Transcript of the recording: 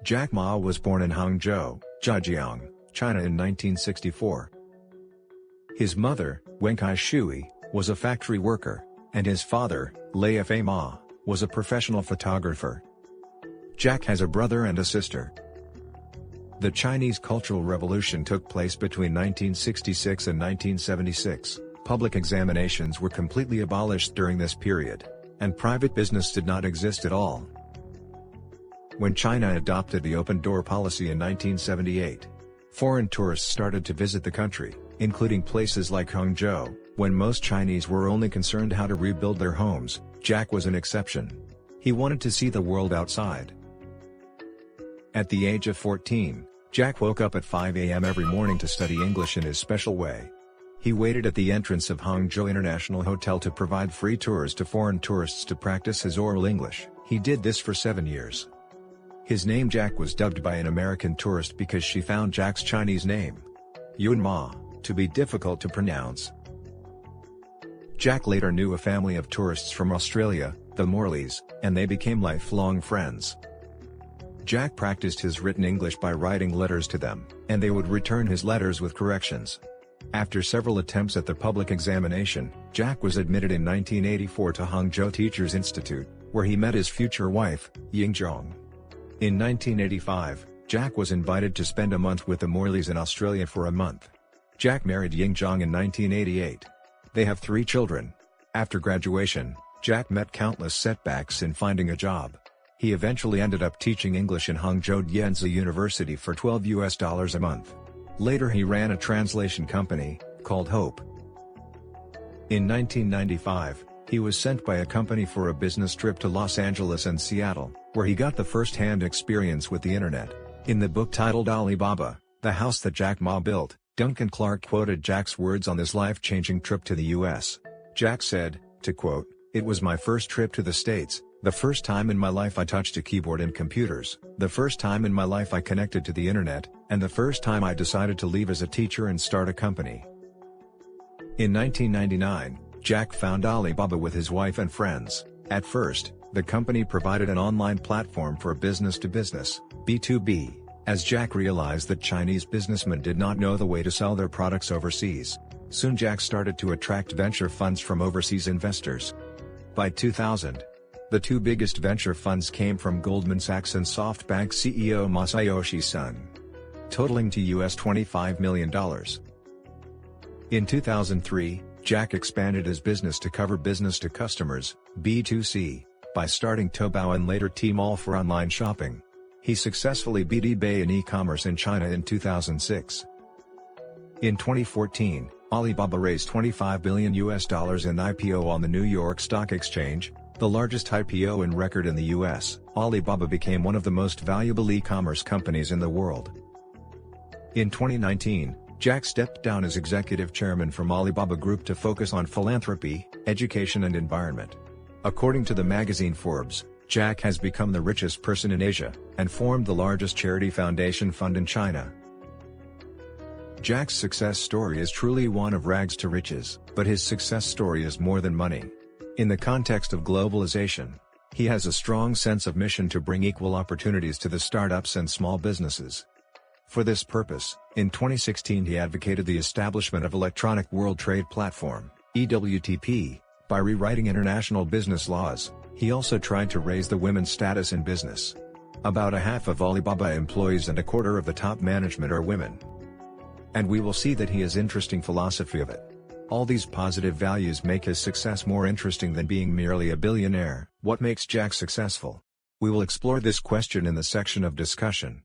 Jack Ma was born in Hangzhou, Zhejiang, China in 1964. His mother, Wenkai Shui, was a factory worker, and his father, Lai Fa Ma, was a professional photographer. Jack has a brother and a sister. The Chinese Cultural Revolution took place between 1966 and 1976. Public examinations were completely abolished during this period, and private business did not exist at all. When China adopted the open-door policy in 1978, foreign tourists started to visit the country, including places like Hangzhou. When most Chinese were only concerned how to rebuild their homes, Jack was an exception. He wanted to see the world outside. At the age of 14, Jack woke up at 5 a.m. every morning to study English in his special way. He waited at the entrance of Hangzhou International Hotel to provide free tours to foreign tourists to practice his oral English. He did this for 7 years. His name Jack was dubbed by an American tourist because she found Jack's Chinese name, Yun Ma, to be difficult to pronounce. Jack later knew a family of tourists from Australia, the Morleys, and they became lifelong friends. Jack practiced his written English by writing letters to them, and they would return his letters with corrections. After several attempts at the public examination, Jack was admitted in 1984 to Hangzhou Teachers Institute, where he met his future wife, Ying Zhong. In 1985, Jack was invited to spend a month with the Morleys in Australia for a month. Jack married Ying Zhong in 1988. They have 3 children. After graduation, Jack met countless setbacks in finding a job. He eventually ended up teaching English in Hangzhou Dianzi University for $12 a month. Later he ran a translation company, called Hope. In 1995, he was sent by a company for a business trip to Los Angeles and Seattle, where he got the first-hand experience with the internet. In the book titled Alibaba, The House That Jack Ma Built, Duncan Clark quoted Jack's words on this life-changing trip to the U.S. Jack said, to quote, "It was my first trip to the States, the first time in my life I touched a keyboard and computers, the first time in my life I connected to the internet, and the first time I decided to leave as a teacher and start a company." In 1999, Jack found Alibaba with his wife and friends. At first, the company provided an online platform for business-to-business, B2B, as Jack realized that Chinese businessmen did not know the way to sell their products overseas. Soon Jack started to attract venture funds from overseas investors. By 2000, the 2 biggest venture funds came from Goldman Sachs and SoftBank CEO Masayoshi Son, totaling to US $25 million. In 2003, Jack expanded his business to cover business to customers, B2C, by starting Taobao and later Tmall for online shopping. He successfully beat eBay in e-commerce in China in 2006. In 2014, Alibaba raised $25 billion in IPO on the New York Stock Exchange, the largest IPO in record in the US. Alibaba became one of the most valuable e-commerce companies in the world. In 2019, Jack stepped down as executive chairman from Alibaba Group to focus on philanthropy, education and environment. According to the magazine Forbes, Jack has become the richest person in Asia, and formed the largest charity foundation fund in China. Jack's success story is truly one of rags to riches, but his success story is more than money. In the context of globalization, he has a strong sense of mission to bring equal opportunities to the startups and small businesses. For this purpose, in 2016 he advocated the establishment of Electronic World Trade Platform, EWTP, by rewriting international business laws. He also tried to raise the women's status in business. About a half of Alibaba employees and a quarter of the top management are women. And we will see that he has interesting philosophy of it. All these positive values make his success more interesting than being merely a billionaire. What makes Jack successful? We will explore this question in the section of discussion.